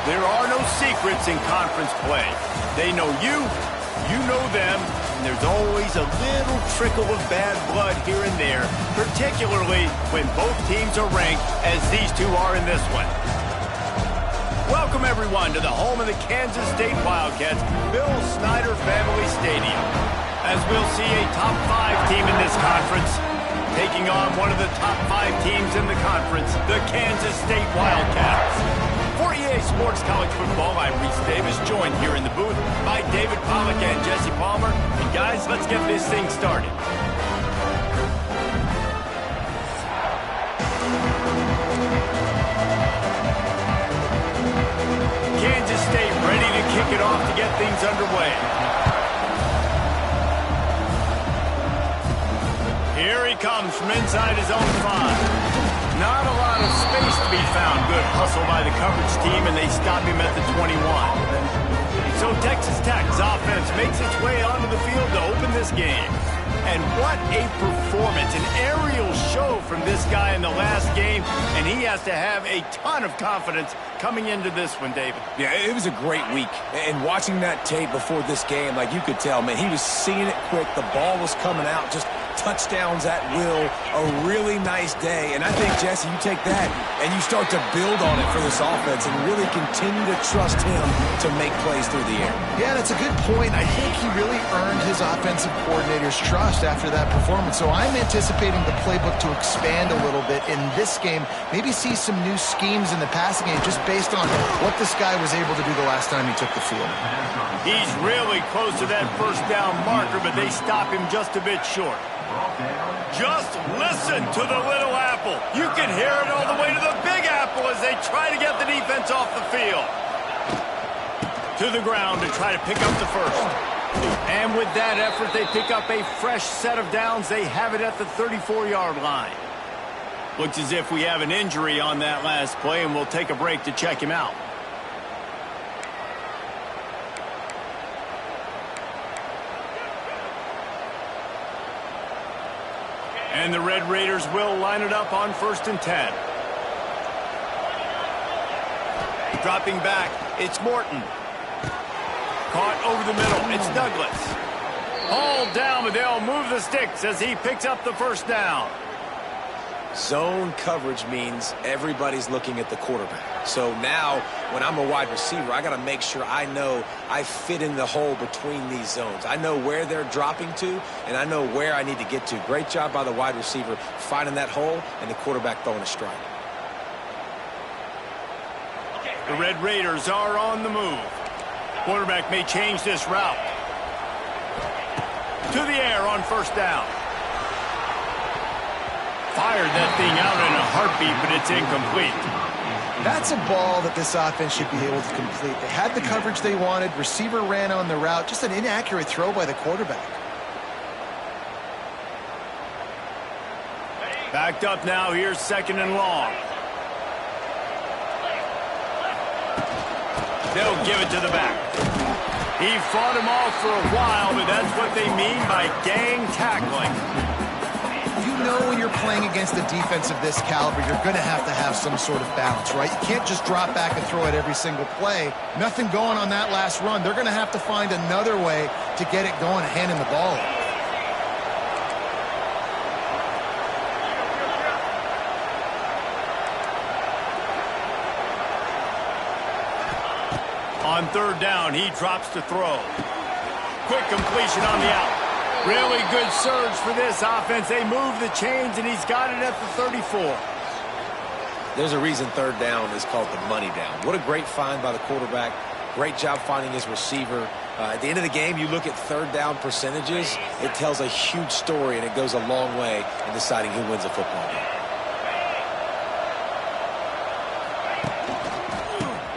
There are no secrets in conference play. They know you, you know them, and there's always a little trickle of bad blood here and there, particularly when both teams are ranked as these two are in this one. Welcome, everyone, to the home of the Kansas State Wildcats, Bill Snyder Family Stadium. As we'll see a top 5 team in this conference, taking on one of the top 5 teams in the conference, the Kansas State Wildcats. For EA Sports College Football, I'm Reese Davis, joined here in the booth by David Pollack and Jesse Palmer. And guys, let's get this thing started. Kansas State ready to kick it off to get things underway. Here he comes from inside his own 5. Not a lot of space to be found. Good hustle by the coverage team, and they stop him at the 21. So Texas Tech's offense makes its way onto the field to open this game. And what a performance, an aerial show from this guy in the last game, and he has to have a ton of confidence coming into this one, David. Yeah, it was a great week. And watching that tape before this game, like you could tell, man, he was seeing it quick. The ball was coming out, just touchdowns at will, a really nice day. And I think, Jesse, you take that and you start to build on it for this offense and really continue to trust him to make plays through the air. Yeah, that's a good point. I think he really earned his offensive coordinator's trust after that performance. So I'm anticipating the playbook to expand a little bit in this game, maybe see some new schemes in the passing game just based on what this guy was able to do the last time he took the field. He's really close to that first down marker, but they stop him just a bit short. Just listen to the little apple. You can hear it all the way to the big apple as they try to get the defense off the field. To the ground to try to pick up the first. And with that effort, they pick up a fresh set of downs. They have it at the 34-yard line. Looks as if we have an injury on that last play, and we'll take a break to check him out. And the Red Raiders will line it up on 1st and 10. Dropping back, it's Morton. Caught over the middle, it's Douglas. Hauled down, but they'll move the sticks as he picks up the first down. Zone coverage means everybody's looking at the quarterback. So now, when I'm a wide receiver, I got to make sure I know I fit in the hole between these zones. I know where they're dropping to, and I know where I need to get to. Great job by the wide receiver finding that hole, and the quarterback throwing a strike. The Red Raiders are on the move. Quarterback may change this route. To the air on 1st down. Fired that thing out in a heartbeat, but it's incomplete. That's a ball that this offense should be able to complete. They had the coverage they wanted. Receiver ran on the route. Just an inaccurate throw by the quarterback. Backed up now. Here's 2nd and long. They'll give it to the back. He fought him off for a while, but that's what they mean by gang tackling. You know when you're playing against a defense of this caliber, you're going to have some sort of balance, right? You can't just drop back and throw it every single play. Nothing going on that last run. They're going to have to find another way to get it going, handing the ball off. On 3rd down, he drops to throw. Quick completion on the out. Really good surge for this offense. They move the chains, and he's got it at the 34. There's a reason 3rd down is called the money down. What a great find by the quarterback. Great job finding his receiver. At the end of the game, you look at 3rd down percentages. It tells a huge story, and it goes a long way in deciding who wins a football game.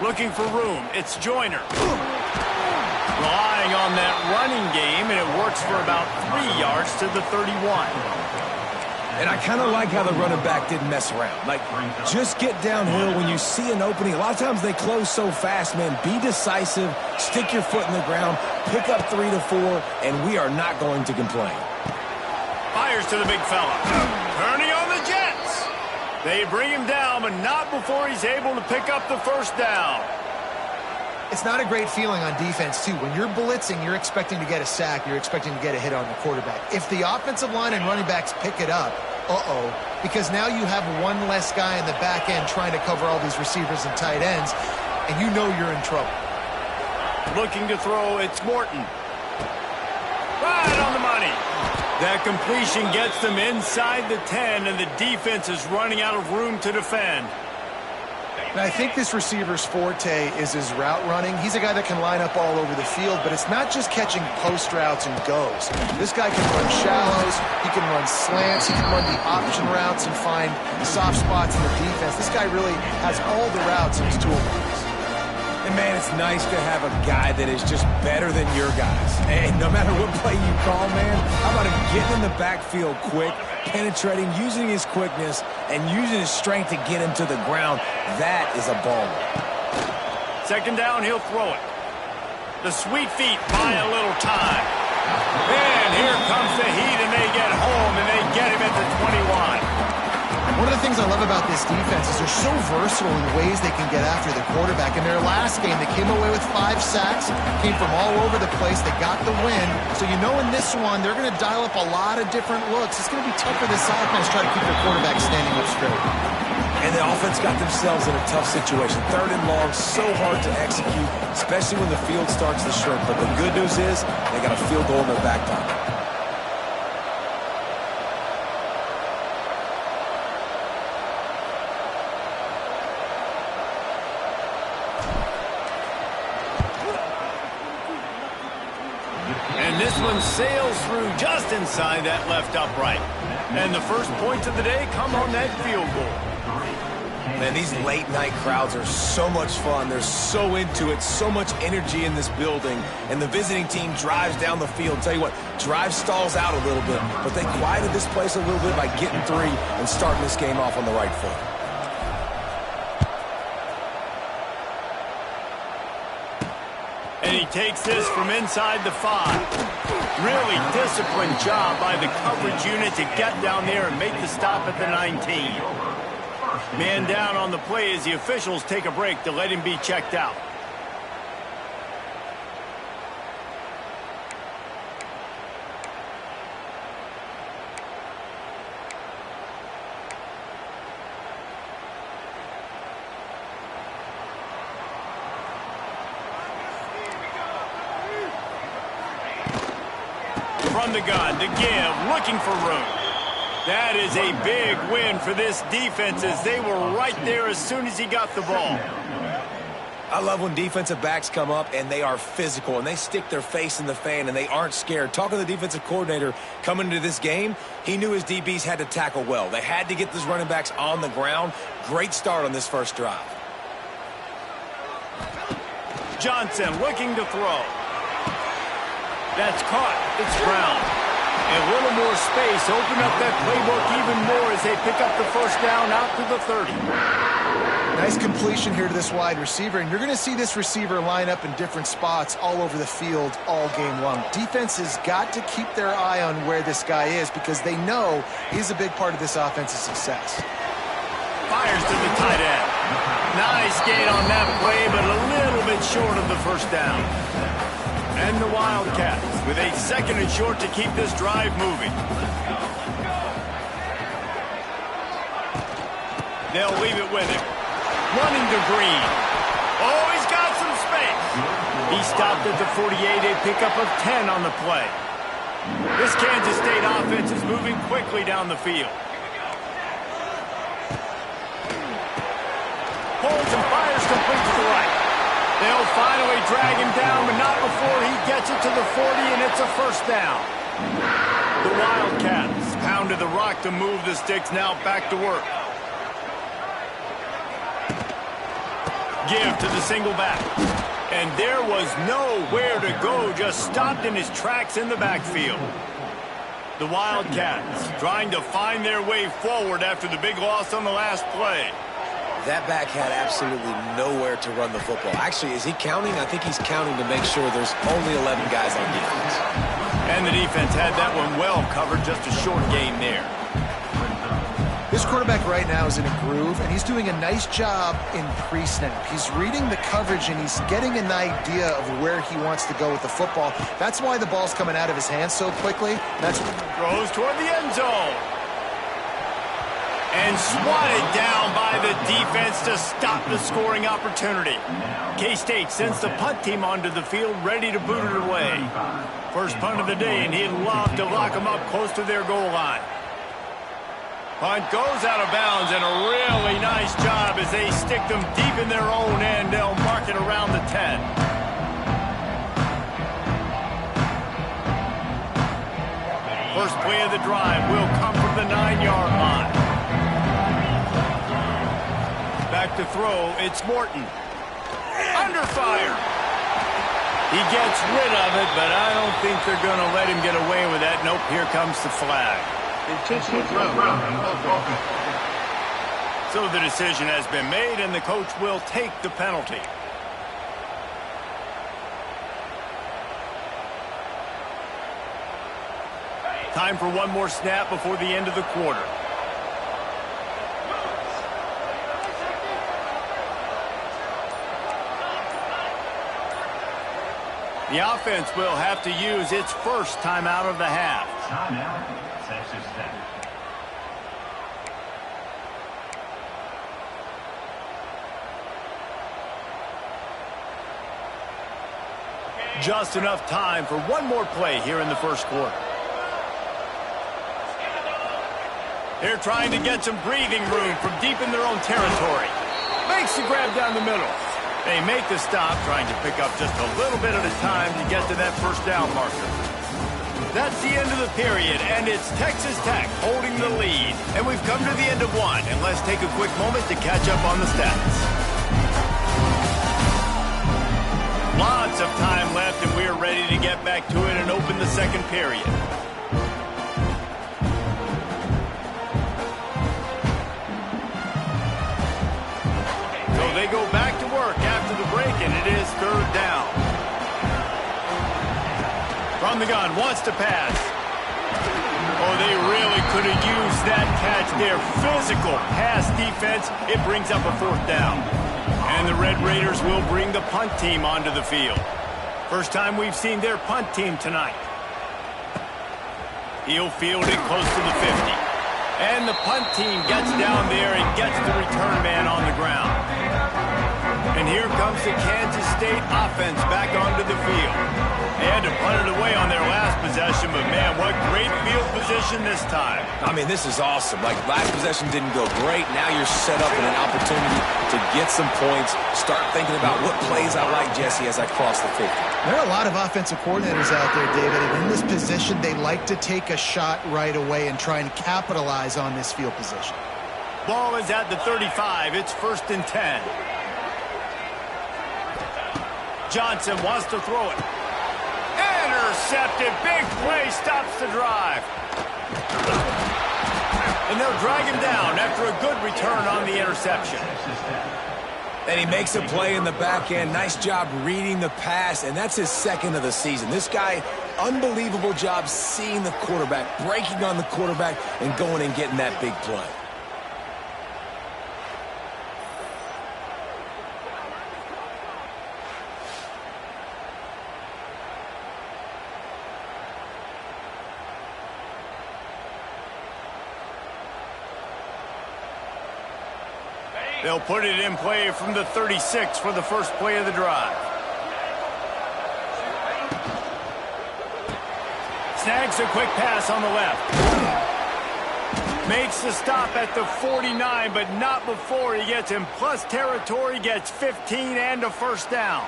Looking for room. It's Joyner. Relying on that running game, and it works for about 3 yards to the 31. And I kind of like how the running back didn't mess around. Like, just get downhill when you see an opening. A lot of times they close so fast, man. Be decisive, stick your foot in the ground, pick up 3 to 4, and we are not going to complain. Fires to the big fella. Turning on the Jets. They bring him down, but not before he's able to pick up the first down. It's not a great feeling on defense, too. When you're blitzing, you're expecting to get a sack. You're expecting to get a hit on the quarterback. If the offensive line and running backs pick it up, because now you have one less guy in the back end trying to cover all these receivers and tight ends, and you know you're in trouble. Looking to throw, it's Morton. Right on the money. That completion gets them inside the 10, and the defense is running out of room to defend. And I think this receiver's forte is his route running. He's a guy that can line up all over the field, but it's not just catching post routes and goes. This guy can run shallows, he can run slants, he can run the option routes and find soft spots in the defense. This guy really has all the routes in his toolbox. And, man, it's nice to have a guy that is just better than your guys. And no matter what play you call, man, how about him getting in the backfield quick, penetrating, using his quickness, and using his strength to get him to the ground. That is a baller. Second down, he'll throw it. The sweet feet buy a little time. And here comes the heat, and they get home, and they get him at the 21. One of the things I love about this defense is they're so versatile in ways they can get after the quarterback. In their last game, they came away with 5 sacks, came from all over the place. They got the win. So you know in this one, they're going to dial up a lot of different looks. It's going to be tough for this offense to try to keep their quarterback standing up straight. And the offense got themselves in a tough situation. 3rd and long, so hard to execute, especially when the field starts to shrink. But the good news is they got a field goal in their back pocket. And this one sails through just inside that left upright. And the first points of the day come on that field goal. Man, these late-night crowds are so much fun. They're so into it, so much energy in this building. And the visiting team drives down the field. Tell you what, drive stalls out a little bit, but they quieted this place a little bit by getting 3 and starting this game off on the right foot. And he takes this from inside the 5. Really disciplined job by the coverage unit to get down there and make the stop at the 19. Man down on the play as the officials take a break to let him be checked out. From the gun to give, looking for room. That is a big win for this defense as they were right there as soon as he got the ball. I love when defensive backs come up and they are physical and they stick their face in the fan and they aren't scared. Talking to the defensive coordinator coming into this game, he knew his DBs had to tackle well. They had to get those running backs on the ground. Great start on this first drive. Johnson looking to throw. That's caught. It's Brown. A little more space. Open up that playbook even more as they pick up the first down out to the 30. Nice completion here to this wide receiver, and you're going to see this receiver line up in different spots all over the field all game long. Defense has got to keep their eye on where this guy is because they know he's a big part of this offense's success. Fires to the tight end. Nice gain on that play, but a little bit short of the first down. And the Wildcats with a 2nd and short to keep this drive moving. They'll leave it with him. Running to Green. Oh, he's got some space. He stopped at the 48, a pickup of 10 on the play. This Kansas State offense is moving quickly down the field. Holds and fires complete to the right. They'll finally drag him down, but not before he gets it to the 40, and it's a first down. The Wildcats pounded the rock to move the sticks, now back to work. Give to the single back. And there was nowhere to go, just stopped in his tracks in the backfield. The Wildcats trying to find their way forward after the big loss on the last play. That back had absolutely nowhere to run the football. Actually, is he counting? I think he's counting to make sure there's only 11 guys on defense. And the defense had that one well covered, just a short gain there. This quarterback right now is in a groove, and he's doing a nice job in pre-snap. He's reading the coverage, and he's getting an idea of where he wants to go with the football. That's why the ball's coming out of his hands so quickly. That's throws toward the end zone. And swatted down by the defense to stop the scoring opportunity. K-State sends the punt team onto the field, ready to boot it away. First punt of the day, and he'd love to lock them up close to their goal line. Punt goes out of bounds, and a really nice job as they stick them deep in their own end. They'll mark it around the 10. First play of the drive will come from the 9-yard line. Back to throw, it's Morton. Under fire. He gets rid of it, but I don't think they're going to let him get away with that. Nope, here comes the flag. So the decision has been made, and the coach will take the penalty. Time for one more snap before the end of the quarter. The offense will have to use its first timeout of the half. Timeout, Texas Tech. Just enough time for one more play here in the first quarter. They're trying to get some breathing room from deep in their own territory. Makes the grab down the middle. They make the stop, trying to pick up just a little bit at a time to get to that first down marker. That's the end of the period, and it's Texas Tech holding the lead. And we've come to the end of one, and let's take a quick moment to catch up on the stats. Lots of time left, and we're ready to get back to it and open the second period. So they go back to work after the break, and it is third down. From the gun, wants to pass. Oh, they really could have used that catch there. Physical pass defense. It brings up a fourth down. And the Red Raiders will bring the punt team onto the field. First time we've seen their punt team tonight. He'll field it close to the 50. And the punt team gets down there and gets the return man on the ground. And here comes the Kansas State offense back onto the field. They had to punt it away on their last possession, but man, what great field position this time. I mean, this is awesome. Like, last possession didn't go great. Now you're set up in an opportunity to get some points. Start thinking about what plays I like, Jesse, as I cross the 50. There are a lot of offensive coordinators out there, David, and in this position, they like to take a shot right away and try and capitalize on this field position. Ball is at the 35. It's 1st and 10. Johnson wants to throw it. Intercepted. Big play stops the drive. And they'll drag him down after a good return on the interception. And he makes a play in the back end. Nice job reading the pass, and that's his second of the season. This guy, unbelievable job seeing the quarterback, breaking on the quarterback, and going and getting that big play. They'll put it in play from the 36 for the first play of the drive. Snags a quick pass on the left. Makes the stop at the 49, but not before he gets in plus territory, gets 15 and a first down.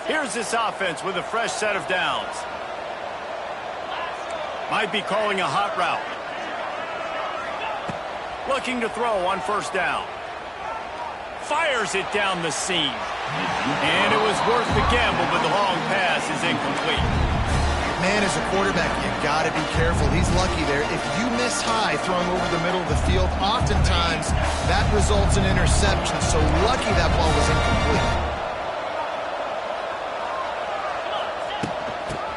Here's this offense with a fresh set of downs. Might be calling a hot route. Looking to throw on first down. Fires it down the seam. And it was worth the gamble, but the long pass is incomplete. Man, as a quarterback, you've got to be careful. He's lucky there. If you miss high throwing over the middle of the field, oftentimes that results in interception. So lucky that ball was incomplete.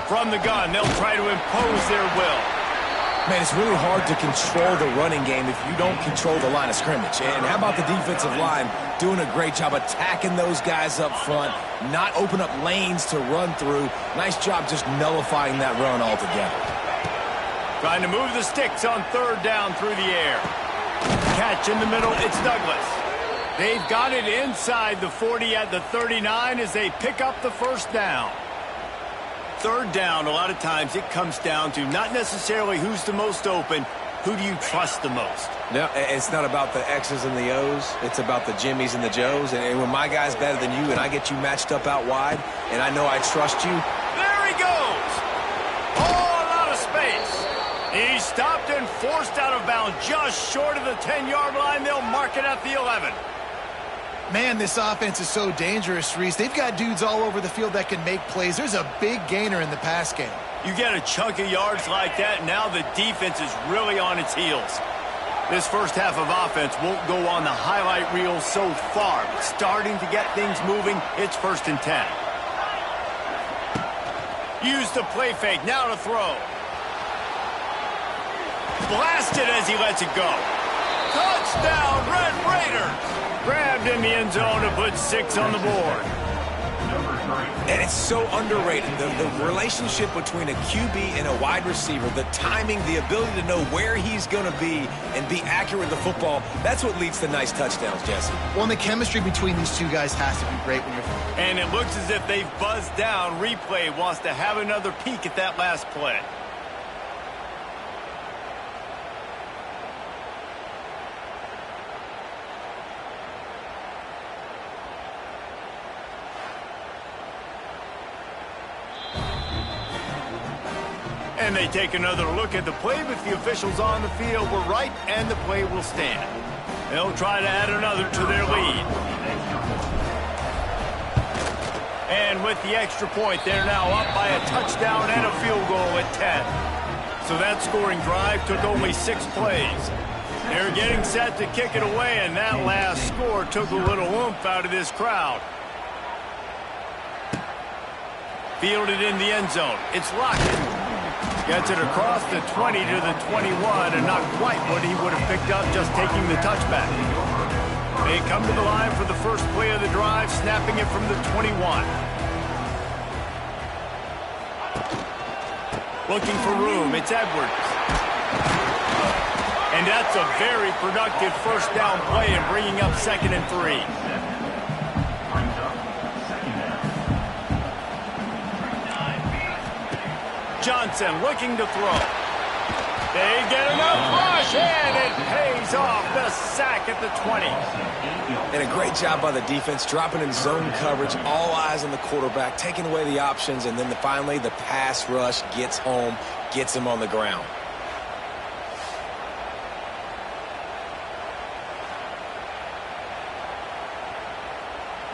From the gun, they'll try to impose their will. Man, it's really hard to control the running game if you don't control the line of scrimmage. And how about the defensive line doing a great job attacking those guys up front, not open up lanes to run through. Nice job just nullifying that run altogether. Trying to move the sticks on third down through the air. Catch in the middle, it's Douglas. They've got it inside the 40 at the 39 as they pick up the first down. Third down, a lot of times it comes down to not necessarily who's the most open, who do you trust the most? No, it's not about the X's and the O's. It's about the Jimmys and the Joes. And when my guy's better than you and I get you matched up out wide and I know I trust you. There he goes. Oh, a lot of space. He stopped and forced out of bounds just short of the 10-yard line. They'll mark it at the 11. Man, this offense is so dangerous, Reese. They've got dudes all over the field that can make plays. There's a big gainer in the pass game. You get a chunk of yards like that, now the defense is really on its heels. This first half of offense won't go on the highlight reel so far, but starting to get things moving, it's 1st and 10. Use the play fake, now to throw. Blasted as he lets it go. Touchdown, Red Raiders! Grabbed in the end zone to put 6 on the board. And it's so underrated. The relationship between a QB and a wide receiver, the timing, the ability to know where he's going to be and be accurate with the football, that's what leads to nice touchdowns, Jesse. Well, and the chemistry between these two guys has to be great when you're... And it looks as if they've buzzed down. Replay wants to have another peek at that last play. And they take another look at the play, but the officials on the field were right, and the play will stand. They'll try to add another to their lead. And with the extra point, they're now up by a touchdown and a field goal at 10. So that scoring drive took only 6 plays. They're getting set to kick it away, and that last score took a little oomph out of this crowd. Fielded in the end zone. It's Lockett. Gets it across the 20 to the 21, and not quite what he would have picked up just taking the touchback. They come to the line for the first play of the drive, snapping it from the 21. Looking for room, it's Edwards. And that's a very productive first down play and bringing up 2nd and 3. Johnson looking to throw. They get enough rush, and it pays off the sack at the 20. And a great job by the defense, dropping in zone coverage, all eyes on the quarterback, taking away the options, and then finally the pass rush gets home, gets him on the ground.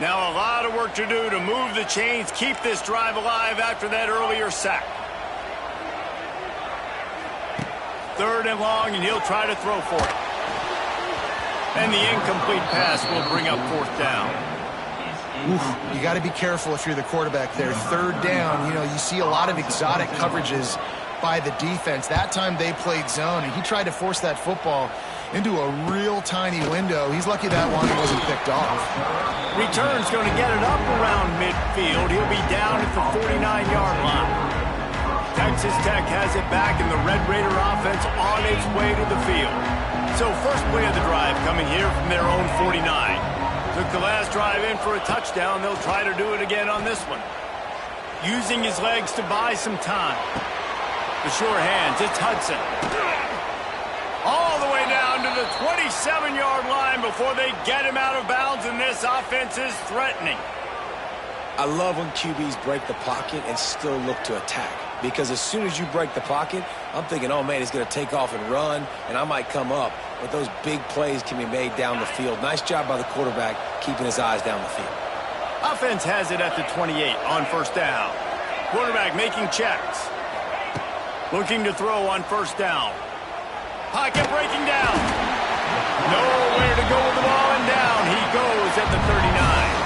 Now a lot of work to do to move the chains, keep this drive alive after that earlier sack. 3rd and long, and he'll try to throw for it. And the incomplete pass will bring up 4th down. Oof, you got to be careful if you're the quarterback there. 3rd down, you see a lot of exotic coverages by the defense. That time they played zone, and he tried to force that football into a real tiny window. He's lucky that one wasn't picked off. Return's going to get it up around midfield. He'll be down at the 49-yard line. Texas Tech has it back, and the Red Raider offense on its way to the field. So first play of the drive coming here from their own 49. Took the last drive in for a touchdown. They'll try to do it again on this one. Using his legs to buy some time. The sure hands, it's Hudson. All the way down to the 27-yard line before they get him out of bounds, and this offense is threatening. I love when QBs break the pocket and still look to attack. Because as soon as you break the pocket, I'm thinking, oh, man, he's going to take off and run, and I might come up. But those big plays can be made down the field. Nice job by the quarterback keeping his eyes down the field. Offense has it at the 28 on 1st down. Quarterback making checks. Looking to throw on 1st down. Pocket breaking down. Nowhere to go with the ball, and down he goes at the 39.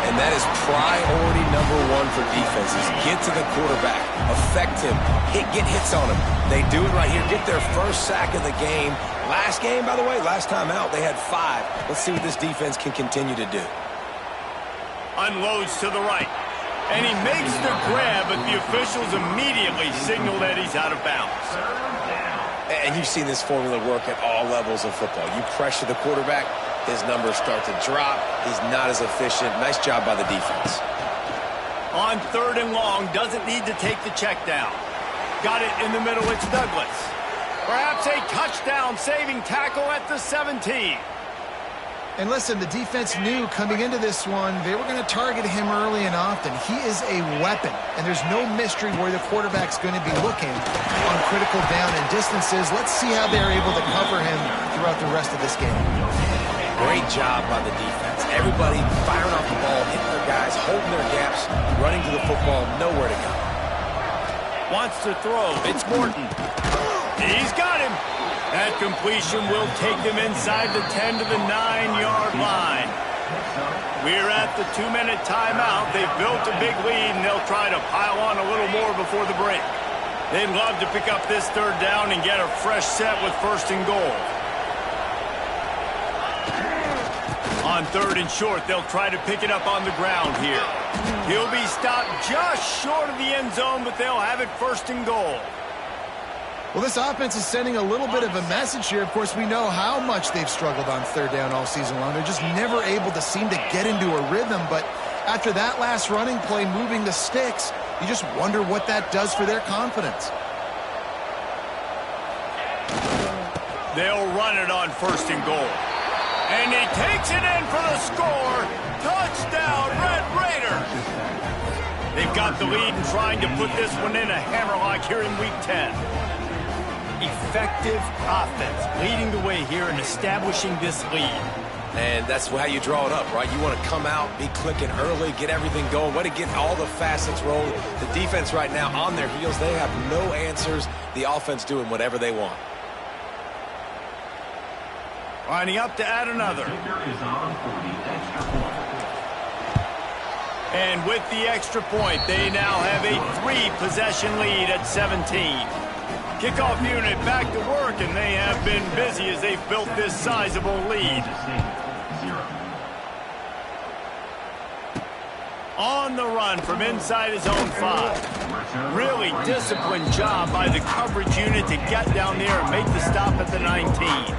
And that is priority #1 for defenses. Get to the quarterback, affect him, get hits on him. They do it right here. Get their first sack of the game. Last game, by the way, last time out, they had 5. Let's see what this defense can continue to do. Unloads to the right. And he makes the grab, but the officials immediately signal that he's out of bounds. And you've seen this formula work at all levels of football. You pressure the quarterback, his numbers start to drop. He's not as efficient. Nice job by the defense. On 3rd and long, doesn't need to take the check down. Got it in the middle, it's Douglas. Perhaps a touchdown-saving tackle at the 17. And listen, the defense knew coming into this one, they were going to target him early and often. He is a weapon, and there's no mystery where the quarterback's going to be looking on critical down and distances. Let's see how they're able to cover him throughout the rest of this game. Great job by the defense. Everybody firing off the ball, hitting their guys, holding their gaps, running to the football, nowhere to go. Wants to throw. It's Morton. He's got him. That completion will take them inside the 10 to the 9-yard line. We're at the 2-minute timeout. They've built a big lead, and they'll try to pile on a little more before the break. They'd love to pick up this 3rd down and get a fresh set with 1st and goal. On 3rd and short, they'll try to pick it up on the ground here. He'll be stopped just short of the end zone, but they'll have it 1st and goal. Well, this offense is sending a little bit of a message here. Of course, we know how much they've struggled on 3rd down all season long. They're just never able to seem to get into a rhythm. But after that last running play, moving the sticks, you just wonder what that does for their confidence. They'll run it on 1st and goal. And he takes it in for the score. Touchdown, Red Raiders. They've got the lead and trying to put this one in a hammerlock here in Week 10. Effective offense leading the way here and establishing this lead. And that's how you draw it up, right? You want to come out, be clicking early, get everything going, want to get all the facets rolling. The defense right now on their heels, they have no answers. The offense doing whatever they want. Lining up to add another. And with the extra point, they now have a 3-possession lead at 17. Kickoff unit back to work, and they have been busy as they've built this sizable lead. On the run from inside his own 5. Really disciplined job by the coverage unit to get down there and make the stop at the 19.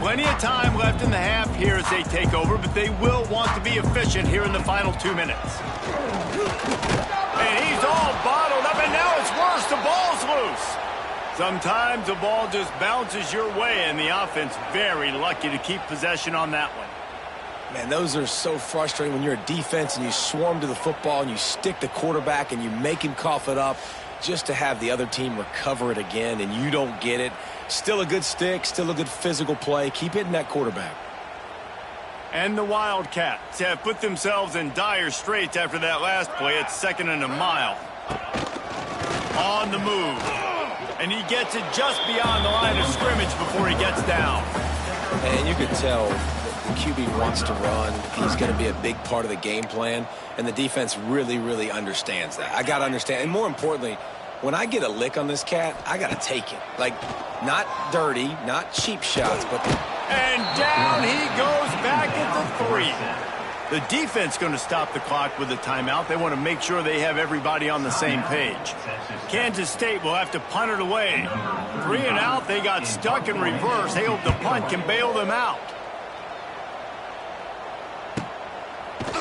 Plenty of time left in the half here as they take over, but they will want to be efficient here in the final 2 minutes. And he's all bottled up, and now it's worse. The ball's loose. Sometimes the ball just bounces your way, and the offense very lucky to keep possession on that one. Man, those are so frustrating when you're a defense and you swarm to the football and you stick the quarterback and you make him cough it up just to have the other team recover it again, and you don't get it. Still a good stick, still a good physical play. Keep hitting that quarterback. And the Wildcats have put themselves in dire straits after that last play. It's 2nd and a mile. On the move. And he gets it just beyond the line of scrimmage before he gets down. And you can tell the QB wants to run. He's going to be a big part of the game plan. And the defense really, really understands that. I got to understand. And more importantly, when I get a lick on this cat, I got to take it. Like, not dirty, not cheap shots, but... And down he goes back at the 3. The defense going to stop the clock with a timeout. They want to make sure they have everybody on the same page. Kansas State will have to punt it away. 3 and out. They got stuck in reverse. They hope the punt can bail them out.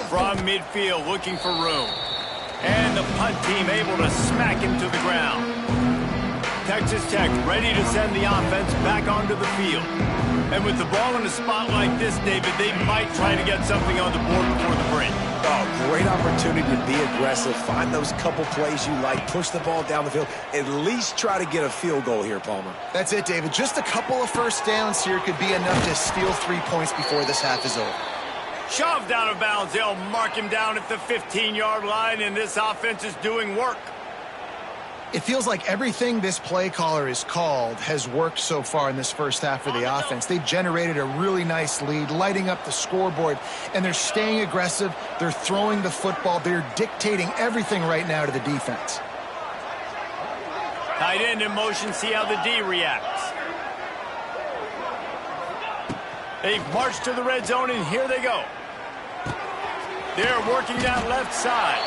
From midfield, looking for room. And the punt team able to smack him to the ground. Texas Tech ready to send the offense back onto the field. And with the ball in a spot like this, David, they might try to get something on the board before the break. Oh, great opportunity to be aggressive. Find those couple plays you like. Push the ball down the field. At least try to get a field goal here, Palmer. That's it, David. Just a couple of first downs here could be enough to steal 3 points before this half is over. Shoved out of bounds. They'll mark him down at the 15-yard line, and this offense is doing work. It feels like everything this play caller has called has worked so far in this first half for the offense. They've generated a really nice lead, lighting up the scoreboard, and they're staying aggressive. They're throwing the football. They're dictating everything right now to the defense. Tight end in motion, see how the D reacts. They've marched to the red zone, and here they go. They're working that left side.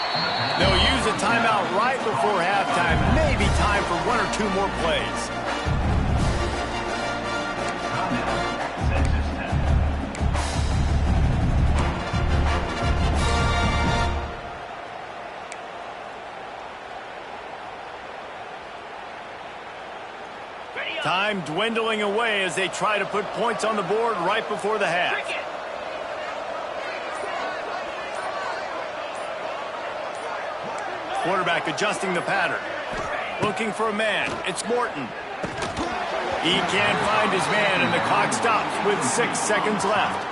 They'll use a timeout right before halftime. Maybe time for one or two more plays. Time dwindling away as they try to put points on the board right before the half. Quarterback adjusting the pattern. Looking for a man. It's Morton. He can't find his man, and the clock stops with 6 seconds left.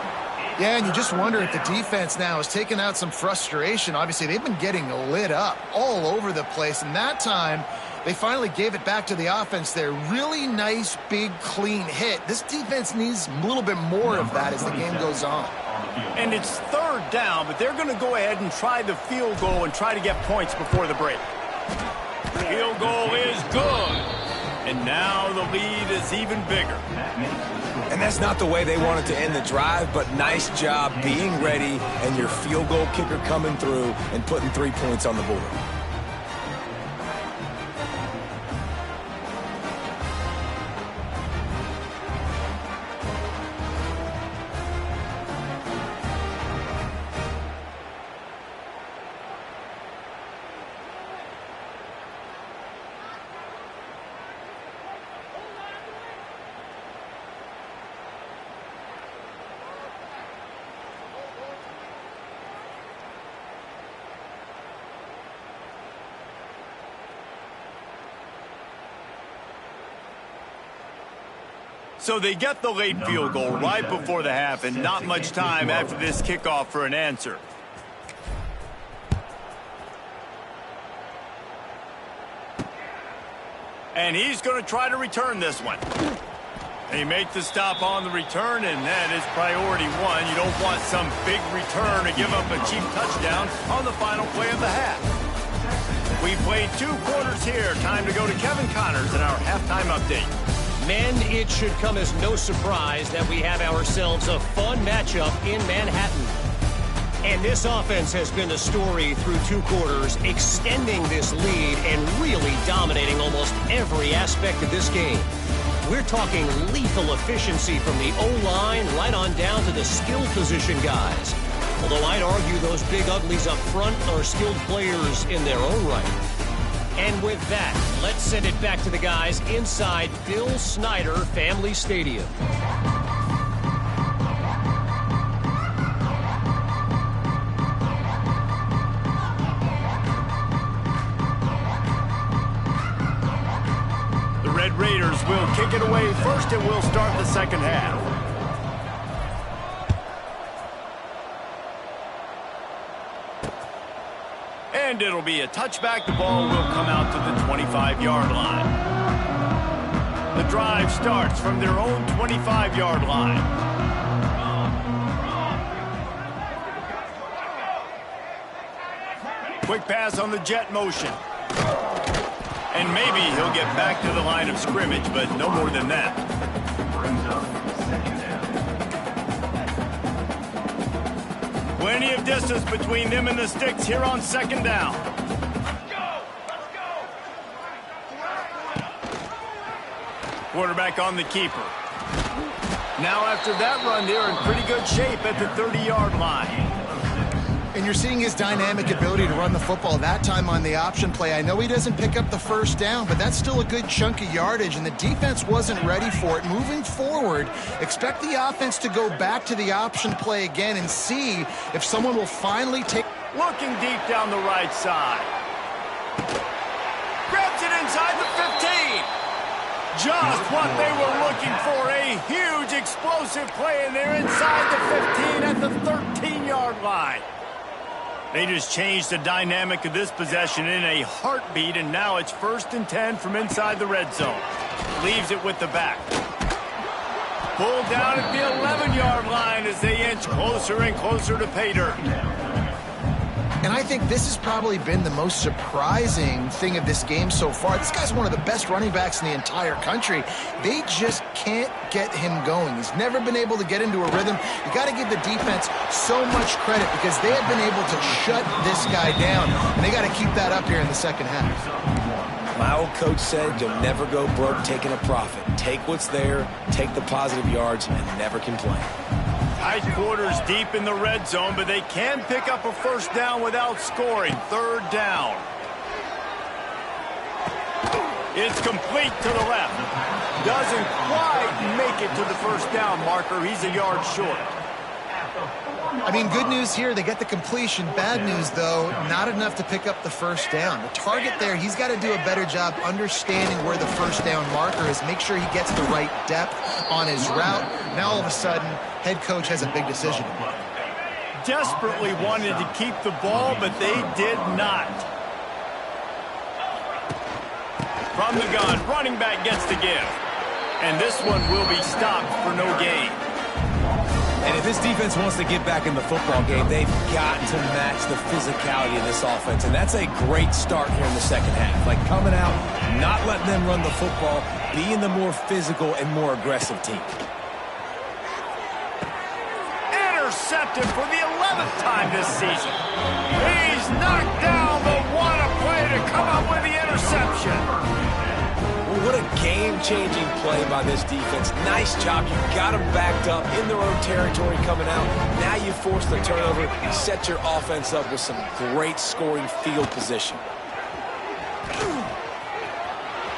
Yeah, and you just wonder if the defense now has taken out some frustration. Obviously, they've been getting lit up all over the place, and that time they finally gave it back to the offense there. Really nice, big, clean hit. This defense needs a little bit more of that as the game goes on. And it's third down, but they're going to go ahead and try the field goal and try to get points before the break. Field goal is good. And now the lead is even bigger. And that's not the way they wanted to end the drive, but nice job being ready and your field goal kicker coming through and putting 3 points on the board. So they get the late field goal right before the half, and not much time after this kickoff for an answer. And he's going to try to return this one. They make the stop on the return, and that is priority one. You don't want some big return to give up a cheap touchdown on the final play of the half. We played 2 quarters here. Time to go to Kevin Connors in our halftime update. Men, it should come as no surprise that we have ourselves a fun matchup in Manhattan. And this offense has been the story through 2 quarters, extending this lead and really dominating almost every aspect of this game. We're talking lethal efficiency from the O-line right on down to the skill position guys. Although I'd argue those big uglies up front are skilled players in their own right. And with that, let's send it back to the guys inside Bill Snyder Family Stadium. The Red Raiders will kick it away first, and we'll start the second half. And it'll be a touchback. The ball will come out to the 25-yard line. The drive starts from their own 25-yard line. Quick pass on the jet motion. And maybe he'll get back to the line of scrimmage, but no more than that. Plenty of distance between them and the sticks here on second down. Quarterback on the keeper. Now after that run, they're in pretty good shape at the 30-yard line. And you're seeing his dynamic ability to run the football, that time on the option play. I know he doesn't pick up the first down, but that's still a good chunk of yardage, and the defense wasn't ready for it. Moving forward, expect the offense to go back to the option play again and see if someone will finally take... Looking deep down the right side. Grabs it inside the 15. Just what they were looking for, a huge explosive play, and they're inside the 15 at the 13-yard line. They just changed the dynamic of this possession in a heartbeat, and now it's 1st and 10 from inside the red zone. Leaves it with the back. Pulled down at the 11-yard line as they inch closer and closer to pay dirt. And I think this has probably been the most surprising thing of this game so far. This guy's one of the best running backs in the entire country. They just can't get him going. He's never been able to get into a rhythm. You got to give the defense so much credit because they have been able to shut this guy down. And they got to keep that up here in the second half. My old coach said you'll never go broke taking a profit. Take what's there, take the positive yards, and never complain. Tight quarters deep in the red zone, but they can pick up a 1st down without scoring. 3rd down. It's complete to the left. Doesn't quite make it to the 1st down marker. He's a yard short. I mean, good news here, they get the completion. Bad news, though, not enough to pick up the 1st down. The target there, he's got to do a better job understanding where the 1st down marker is, make sure he gets the right depth on his route. Now, all of a sudden, head coach has a big decision to make. Desperately wanted to keep the ball, but they did not. From the gun, running back gets the give. And this one will be stopped for no gain. And if this defense wants to get back in the football game, they've got to match the physicality of this offense. And that's a great start here in the second half. Like coming out, not letting them run the football, being the more physical and more aggressive team. Intercepted for the 11th time this season. He's knocked down, but what a play to come up with the interception. What a game-changing play by this defense. Nice job. You got them backed up in their own territory coming out. Now you force the turnover. You set your offense up with some great scoring field position.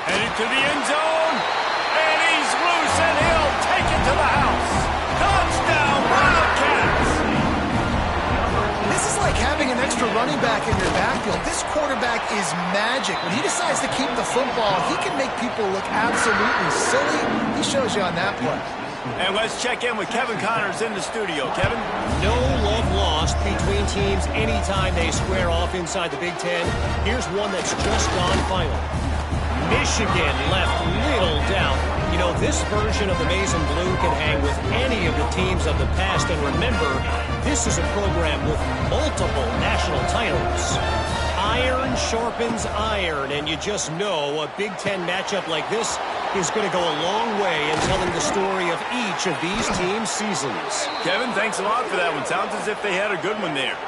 Headed to the end zone. And he's loose, and he'll take it to the house. Touchdown, Wildcats. This is like having an extra running back in your backfield. This quarterback is magic. When he decides to keep the football, he can make people look absolutely silly. He shows you on that play. And let's check in with Kevin Connors in the studio. Kevin? No love lost between teams anytime they square off inside the Big Ten. Here's one that's just gone final. Michigan left little doubt. You know, this version of the Maize and Blue can hang with any of the teams of the past. And remember, this is a program with multiple national titles. Iron sharpens iron, and you just know a Big Ten matchup like this is going to go a long way in telling the story of each of these teams' seasons. Kevin, thanks a lot for that one. Sounds as if they had a good one there.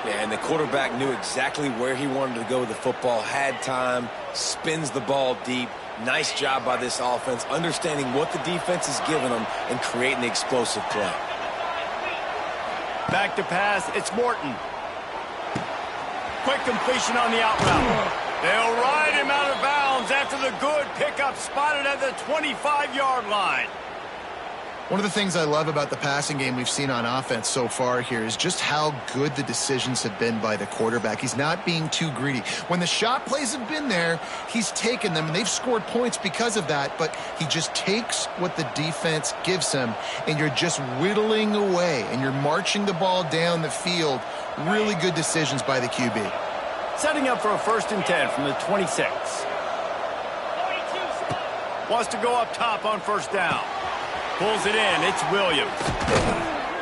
Yeah, and the quarterback knew exactly where he wanted to go with the football, had time, spins the ball deep. Nice job by this offense, understanding what the defense is giving them and creating the explosive play. Back to pass, it's Morton. Quick completion on the out route. They'll ride him out of bounds after the good pickup spotted at the 25-yard line. One of the things I love about the passing game we've seen on offense so far here is just how good the decisions have been by the quarterback. He's not being too greedy. When the shot plays have been there, he's taken them, and they've scored points because of that, but he just takes what the defense gives him, and you're just whittling away, and you're marching the ball down the field. Really good decisions by the QB. Setting up for a 1st and 10 from the 26. Wants to go up top on 1st down. Pulls it in. It's Williams.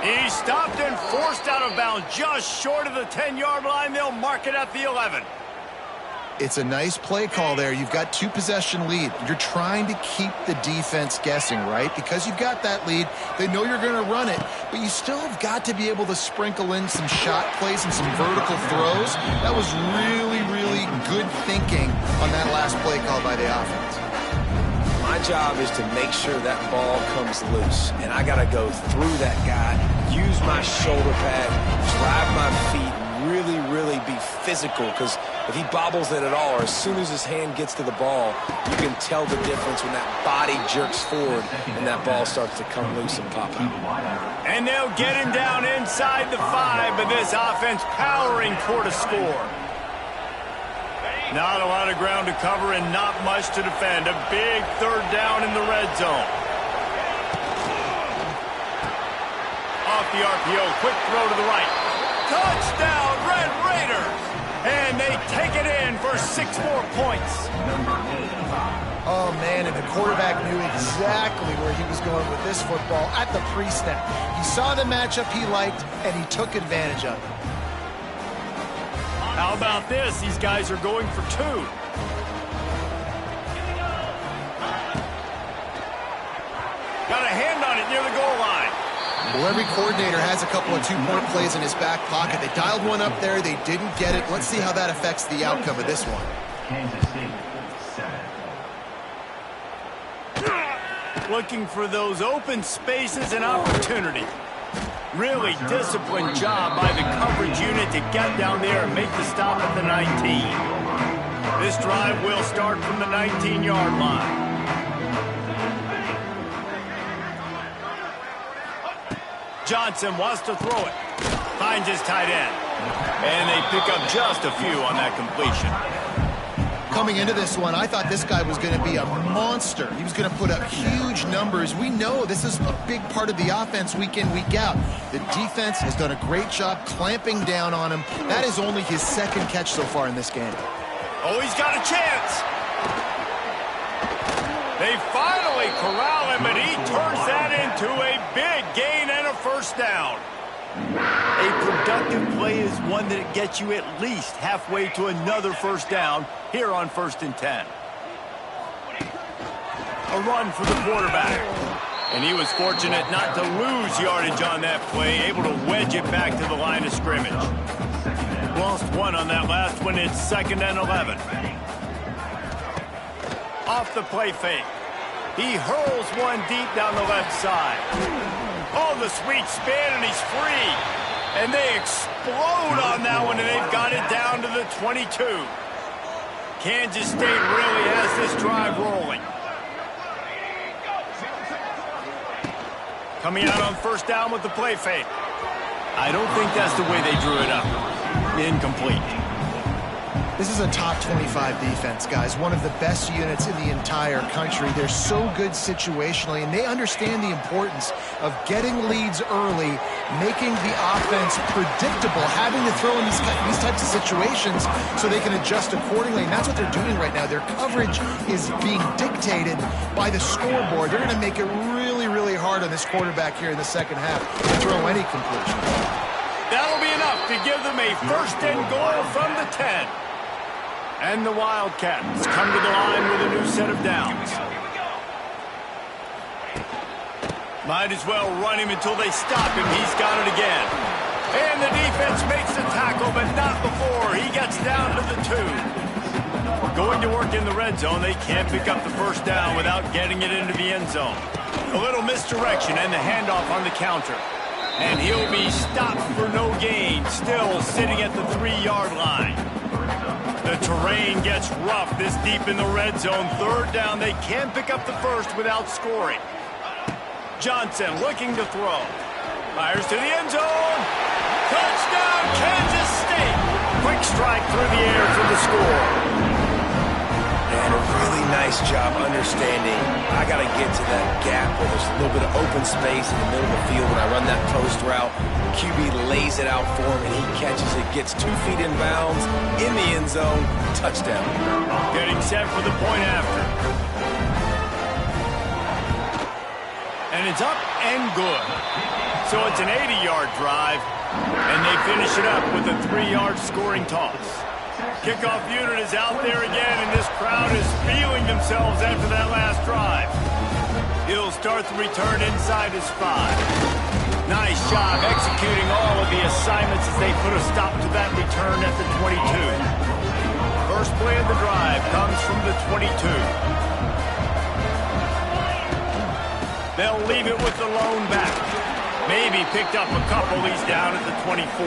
He's stopped and forced out of bounds just short of the 10-yard line. They'll mark it at the 11. It's a nice play call there. You've got 2-possession lead. You're trying to keep the defense guessing, right? Because you've got that lead, they know you're going to run it, but you still have got to be able to sprinkle in some shot plays and some vertical throws. That was really, really good thinking on that last play call by the offense. My job is to make sure that ball comes loose, and I got to go through that guy, use my shoulder pad, drive my feet, really, really be physical, because if he bobbles it at all, or as soon as his hand gets to the ball, you can tell the difference when that body jerks forward and that ball starts to come loose and pop out. And they'll get him down inside the 5, but this offense powering toward a score. Not a lot of ground to cover and not much to defend. A big 3rd down in the red zone. Off the RPO, quick throw to the right. Touchdown, Red Raiders! And they take it in for 6 more points. Oh, man, and the quarterback knew exactly where he was going with this football at the pre-snap. He saw the matchup he liked, and he took advantage of it. How about this? These guys are going for 2. Got a hand on it near the goal line. Well, every coordinator has a couple of 2-point plays in his back pocket. They dialed one up there. They didn't get it. Let's see how that affects the outcome of this one. Looking for those open spaces and opportunity. Really disciplined job by the coverage unit to get down there and make the stop at the 19. This drive will start from the 19-yard line. Johnson wants to throw it. Finds his tight end. And they pick up just a few on that completion. Coming into this one, I thought this guy was going to be a monster. He was going to put up huge numbers. We know this is a big part of the offense week in, week out. The defense has done a great job clamping down on him. That is only his 2nd catch so far in this game. Oh, he's got a chance. They finally corral him, and he turns that into a big gain and a first down. A productive play is one that gets you at least halfway to another first down here on 1st and 10. A run for the quarterback. And he was fortunate not to lose yardage on that play, able to wedge it back to the line of scrimmage. Lost 1 on that last one. It's 2nd and 11. Off the play fake. He hurls one deep down the left side. Oh, the sweet spin, and he's free. And they explode on that one, and they've got it down to the 22. Kansas State really has this drive rolling. Coming out on 1st down with the play fake. I don't think that's the way they drew it up. Incomplete. This is a top 25 defense, guys. One of the best units in the entire country. They're so good situationally, and they understand the importance of getting leads early, making the offense predictable, having to throw in these types of situations so they can adjust accordingly. And that's what they're doing right now. Their coverage is being dictated by the scoreboard. They're going to make it really, really hard on this quarterback here in the 2nd half to throw any completion. That'll be enough to give them a 1st and goal from the 10. And the Wildcats come to the line with a new set of downs. Might as well run him until they stop him. He's got it again. And the defense makes the tackle, but not before he gets down to the 2. Going to work in the red zone, they can't pick up the 1st down without getting it into the end zone. A little misdirection and the handoff on the counter. And he'll be stopped for no gain, still sitting at the 3-yard line. The terrain gets rough this deep in the red zone. 3rd down, they can pick up the 1st without scoring. Johnson looking to throw. Fires to the end zone. Touchdown, Kansas State. Quick strike through the air for the score. And a really nice job understanding I got to get to that gap where there's a little bit of open space in the middle of the field when I run that post route. QB lays it out for him, and he catches it, gets 2 feet in bounds, in the end zone, touchdown. Getting set for the point after. And it's up and good. So it's an 80-yard drive, and they finish it up with a 3-yard scoring toss. Kickoff unit is out there again, and this crowd is feeling themselves after that last drive. He'll start the return inside his 5. Nice job executing all of the assignments as they put a stop to that return at the 22. First play of the drive comes from the 22. They'll leave it with the lone back. Maybe picked up a couple. He's down at the 24.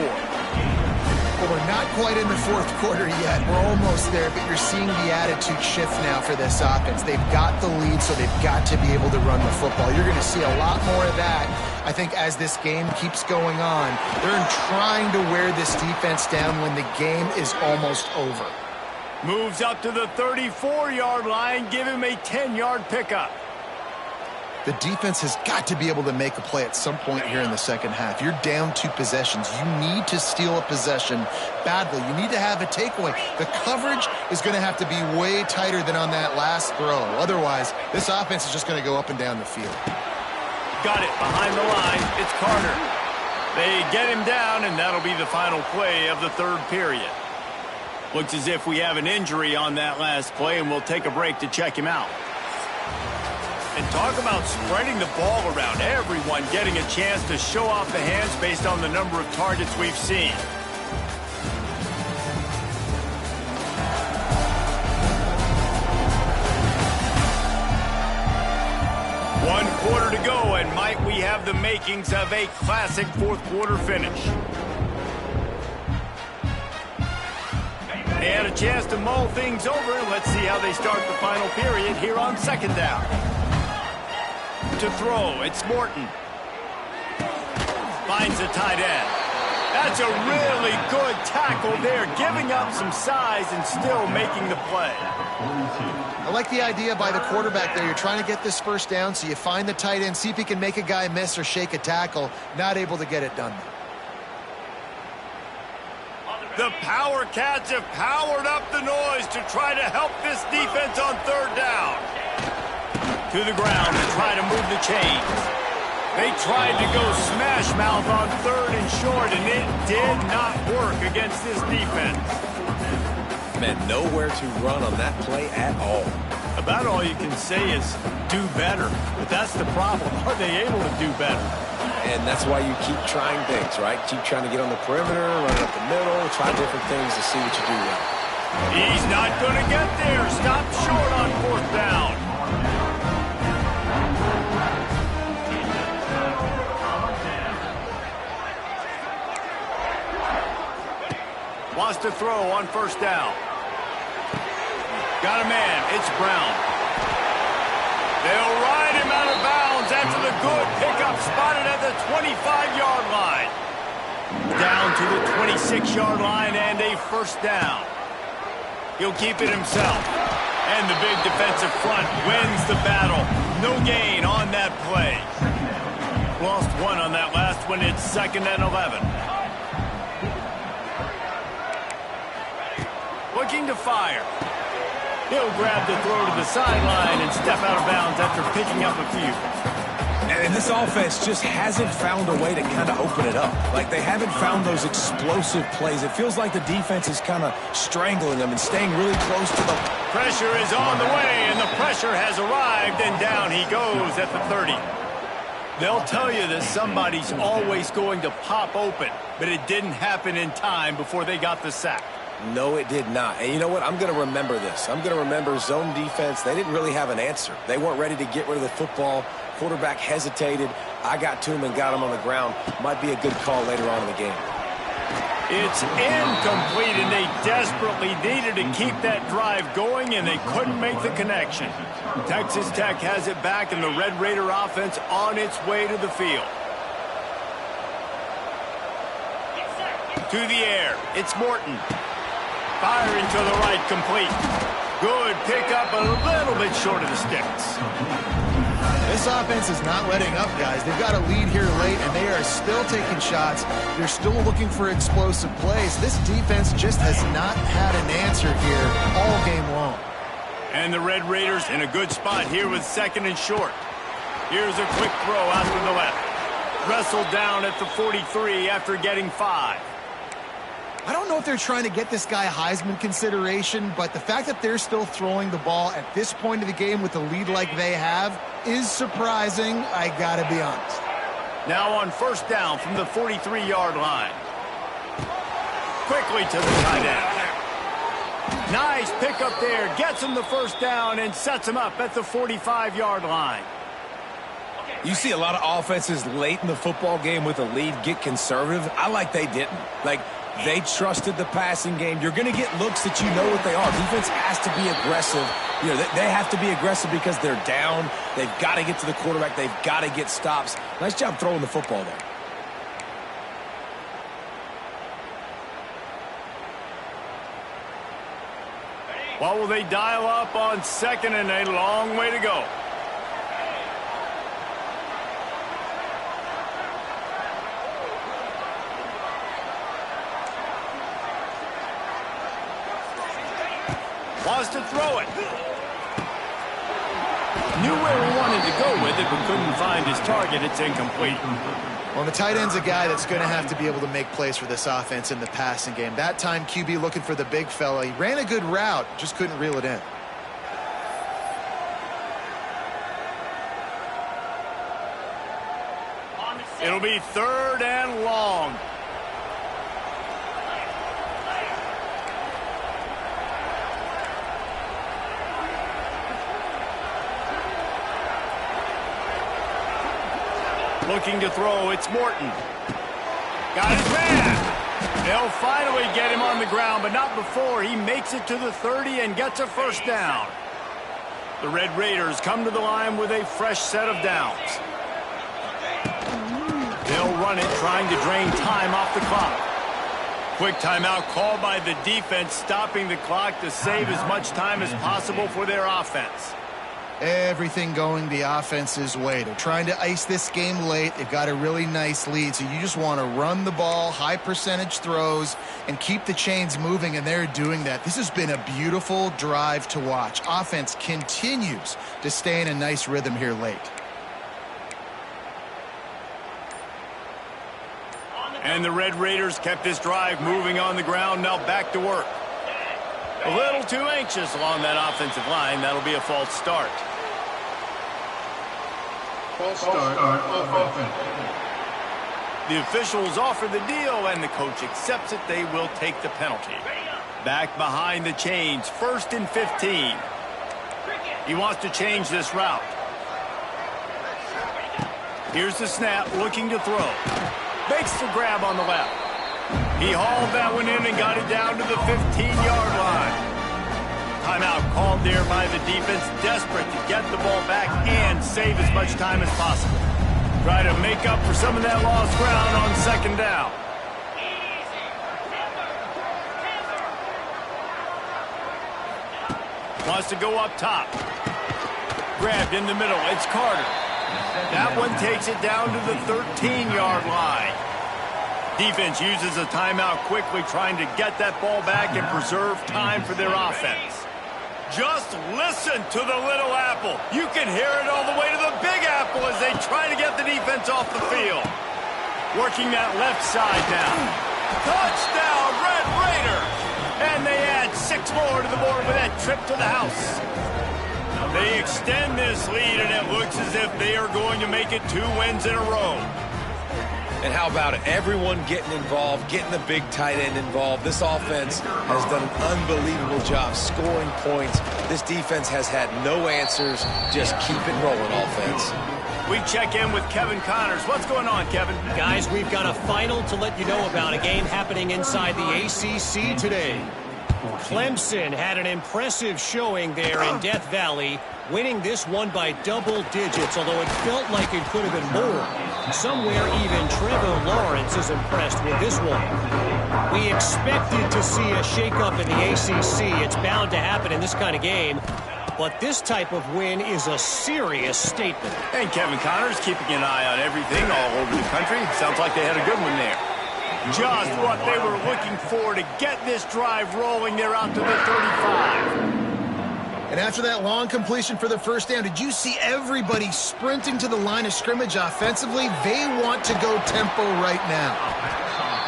Well, we're not quite in the 4th quarter yet. We're almost there, but you're seeing the attitude shift now for this offense. They've got the lead, so they've got to be able to run the football. You're going to see a lot more of that, I think, as this game keeps going on. They're trying to wear this defense down when the game is almost over. Moves up to the 34-yard line. Give him a 10-yard pickup. the defense has got to be able to make a play at some point here in the second half. You're down 2 possessions. You need to steal a possession badly. You need to have a takeaway. The coverage is going to have to be way tighter than on that last throw. Otherwise, this offense is just going to go up and down the field. Got it behind the line. It's Carter. They get him down, and that'll be the final play of the third period. Looks as if we have an injury on that last play, and we'll take a break to check him out. And talk about spreading the ball around. Everyone getting a chance to show off the hands based on the number of targets we've seen. One quarter to go, and might we have the makings of a classic fourth quarter finish. They had a chance to mull things over. Let's see how they start the final period here on second down. To throw, it's Morton. Finds a tight end. That's a really good tackle there, giving up some size and still making the play. I like the idea by the quarterback there. You're trying to get this first down, so you find the tight end, see if he can make a guy miss or shake a tackle. Not able to get it done. The Power Cats have powered up the noise to try to help this defense on third down. To the ground to try to move the chains. They tried to go smash mouth on third and short, and it did not work against this defense. Man, nowhere to run on that play at all. About all you can say is do better. But that's the problem. Are they able to do better? And that's why you keep trying things, right? Keep trying to get on the perimeter, run up the middle, try different things to see what you do well. He's not going to get there. Stop short on fourth down. Wants to throw on first down. Got a man. It's Brown. They'll ride him out of bounds after the good pickup spotted at the 25-yard line. Down to the 26-yard line and a first down. He'll keep it himself. And the big defensive front wins the battle. No gain on that play. Lost one on that last one. It's 2nd and 11. Looking to fire. He'll grab the throw to the sideline and step out of bounds after picking up a few. And this offense just hasn't found a way to kind of open it up. Like, they haven't found those explosive plays. It feels like the defense is kind of strangling them and staying really close to them. Pressure is on the way, and the pressure has arrived, and down he goes at the 30. They'll tell you that somebody's always going to pop open, but it didn't happen in time before they got the sack. No, it did not. And you know what? I'm going to remember this. I'm going to remember zone defense. They didn't really have an answer. They weren't ready to get rid of the football. Quarterback hesitated. I got to him and got him on the ground. Might be a good call later on in the game. It's incomplete, and they desperately needed to keep that drive going, and they couldn't make the connection. Texas Tech has it back, and the Red Raider offense on its way to the field. To the air. It's Morton. Firing to the right, complete. Good pickup, a little bit short of the sticks. This offense is not letting up, guys. They've got a lead here late, and they are still taking shots. They're still looking for explosive plays. This defense just has not had an answer here all game long. And the Red Raiders in a good spot here with 2nd and short. Here's a quick throw out to the left. Wrestled down at the 43 after getting 5. I don't know if they're trying to get this guy Heisman consideration, but the fact that they're still throwing the ball at this point of the game with the lead like they have is surprising, I gotta be honest. Now on first down from the 43-yard line. Quickly to the tight end. Nice pickup there. Gets him the first down and sets him up at the 45-yard line. You see a lot of offenses late in the football game with a lead get conservative. I like they didn't. Like, they trusted the passing game. You're going to get looks that you know what they are. Defense has to be aggressive. You know, they have to be aggressive because they're down. They've got to get to the quarterback. They've got to get stops. Nice job throwing the football there. What will they dial up on 2nd and a long way to go? Wants to throw it. Knew where he wanted to go with it, but couldn't find his target. It's incomplete. Well, the tight end's a guy that's going to have to be able to make plays for this offense in the passing game. That time, QB looking for the big fella. He ran a good route, just couldn't reel it in. It'll be 3rd and long. Looking to throw, it's Morton. Got his man. They'll finally get him on the ground, but not before he makes it to the 30 and gets a first down. The Red Raiders come to the line with a fresh set of downs. They'll run it, trying to drain time off the clock. Quick timeout called by the defense, stopping the clock to save as much time as possible for their offense. Everything going the offense's way. They're trying to ice this game late. They've got a really nice lead, so you just want to run the ball, high percentage throws, and keep the chains moving, and they're doing that. This has been a beautiful drive to watch. Offense continues to stay in a nice rhythm here late. And the Red Raiders kept this drive moving on the ground, now back to work. A little too anxious along that offensive line. That'll be a false start. False start of offense. The officials offer the deal, and the coach accepts it. They will take the penalty. Back behind the chains, 1st and 15. He wants to change this route. Here's the snap, looking to throw. Makes the grab on the left. He hauled that one in and got it down to the 15-yard line. Timeout called there by the defense, desperate to get the ball back and save as much time as possible. Try to make up for some of that lost ground on 2nd down. Wants to go up top. Grabbed in the middle. It's Carter. That one takes it down to the 13-yard line. Defense uses a timeout quickly, trying to get that ball back and preserve time for their offense. Just listen to the little apple. You can hear it all the way to the big apple as they try to get the defense off the field. Working that left side now. Touchdown, Red Raiders! And they add 6 more to the board with that trip to the house. They extend this lead, and it looks as if they are going to make it 2 wins in a row. And how about it? Everyone getting involved, getting the big tight end involved. This offense has done an unbelievable job scoring points. This defense has had no answers. Just keep it rolling, offense. We check in with Kevin Connors. What's going on, Kevin? Guys, we've got a final to let you know about, a game happening inside the ACC today. Clemson had an impressive showing there in Death Valley, winning this one by double digits, although it felt like it could have been more. Somewhere even Trevor Lawrence is impressed with this one. We expected to see a shakeup in the ACC. It's bound to happen in this kind of game. But this type of win is a serious statement. And Kevin Connors keeping an eye on everything all over the country. Sounds like they had a good one there. Just what they were looking for to get this drive rolling. They're out to the 35. And after that long completion for the first down, did you see everybody sprinting to the line of scrimmage offensively? They want to go tempo right now.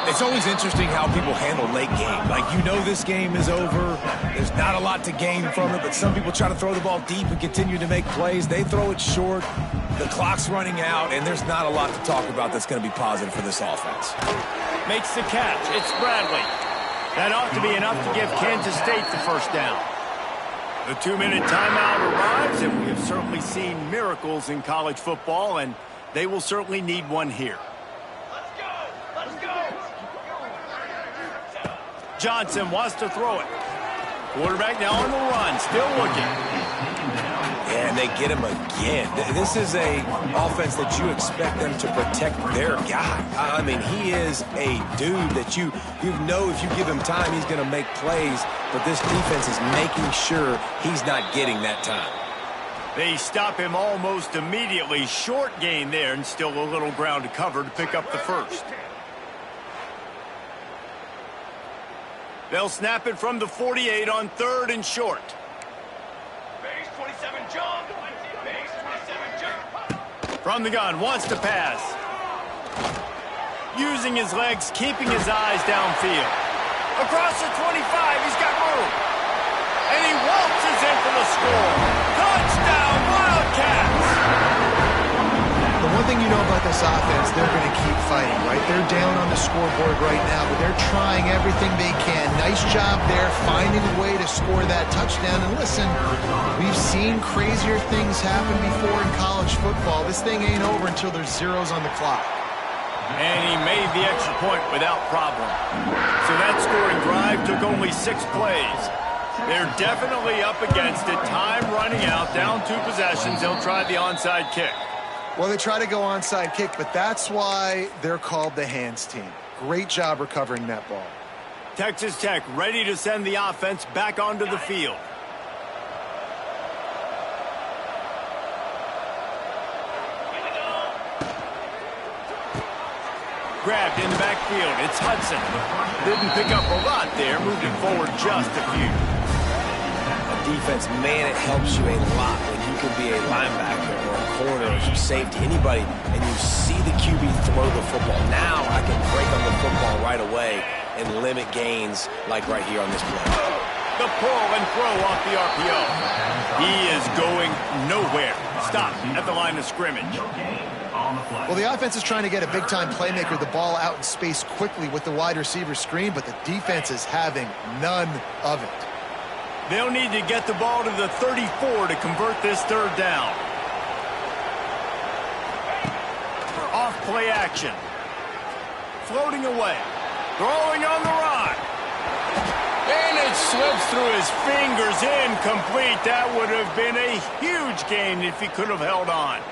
It's always interesting how people handle late game. Like, you know this game is over. There's not a lot to gain from it, but some people try to throw the ball deep and continue to make plays. They throw it short. The clock's running out, and there's not a lot to talk about that's going to be positive for this offense. Makes the catch. It's Bradley. That ought to be enough to give Kansas State the first down. The 2-minute timeout arrives, and we have certainly seen miracles in college football, and they will certainly need one here. Johnson wants to throw it. Quarterback now on the run, still looking. Yeah, and they get him again. This is a offense that you expect them to protect their guy. I mean, he is a dude that you know if you give him time, he's going to make plays. But this defense is making sure he's not getting that time. They stop him almost immediately. Short gain there, and still a little ground to cover to pick up the first. They'll snap it from the 48 on 3rd and short. Base 27 jump. Base 27 jump. From the gun, wants to pass. Using his legs, keeping his eyes downfield. Across the 25, he's got room. And he waltzes in for the score. Touchdown, Wildcats! The one thing you know about this offense, they're going to keep fighting, right? They're down on the scoreboard right now, but they're trying everything they can. Nice job there, finding a way to score that touchdown. And listen, we've seen crazier things happen before in college football. This thing ain't over until there's zeros on the clock. And he made the extra point without problem. So that scoring drive took only 6 plays. They're definitely up against it. Time running out, down 2 possessions. They'll try the onside kick. Well, they try to go onside kick, but that's why they're called the hands team. Great job recovering that ball. Texas Tech ready to send the offense back onto the field. Grabbed in the backfield. It's Hudson. Didn't pick up a lot there. Moved it forward just a few. Defense, man, it helps you a lot when you can be a linebacker or a corner or safety, anybody, and you see the QB throw the football. Now I can break on the football right away and limit gains like right here on this play. The pull and throw off the RPO. He is going nowhere. Stop at the line of scrimmage. Well, the offense is trying to get a big-time playmaker the ball out in space quickly with the wide receiver screen, but the defense is having none of it. They'll need to get the ball to the 34 to convert this 3rd down. Off play action. Floating away. Throwing on the run. And it slips through his fingers, incomplete. That would have been a huge gain if he could have held on.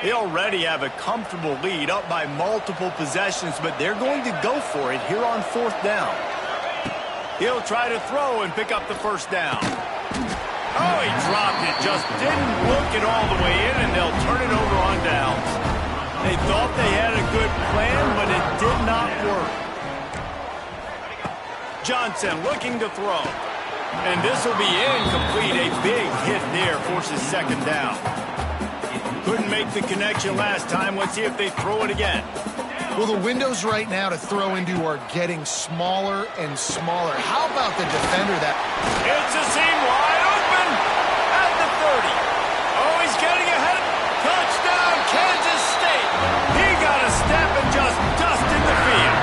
They already have a comfortable lead, up by multiple possessions, but they're going to go for it here on 4th down. He'll try to throw and pick up the 1st down. Oh, he dropped it, just didn't look it all the way in, and they'll turn it over on downs. They thought they had a good plan, but it did not work. Johnson looking to throw. And this will be incomplete. A big hit there forces 2nd down. Couldn't make the connection last time. Let's see if they throw it again. Well, the windows right now to throw into are getting smaller and smaller. How about the defender that... It's a seam wide open at the 30. Oh, he's getting ahead. Touchdown, Kansas State. He got a step and just dusted the field.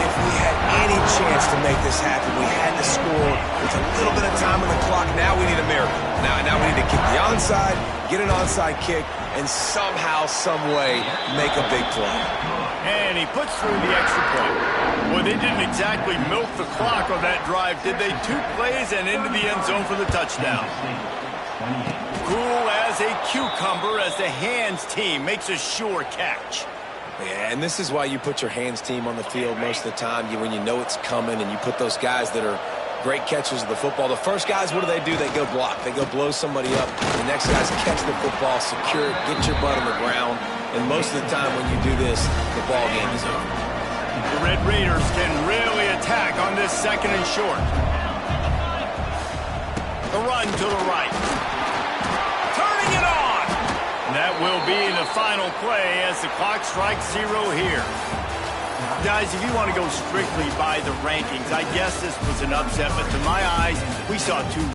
If we had any chance to make this happen, we had to score with a little bit of time on the clock. Now we need a miracle. Now we need to kick the onside, get an onside kick, and somehow, some way, make a big play. And he puts through the extra point. Well, they didn't exactly milk the clock on that drive, did they? 2 plays and into the end zone for the touchdown. Cool as a cucumber as the hands team makes a sure catch. Yeah, and this is why you put your hands team on the field most of the time, when you know it's coming, and you put those guys that are great catchers of the football. The first guys, what do? They go block. They go blow somebody up. The next guys catch the football, secure it, get your butt on the ground. And most of the time when you do this, the ball game is over. The Red Raiders can really attack on this 2nd and short. The run to the right. Turning it on. And that will be the final play as the clock strikes 0 here. Guys, if you want to go strictly by the rankings, I guess this was an upset, but to my eyes, we saw 2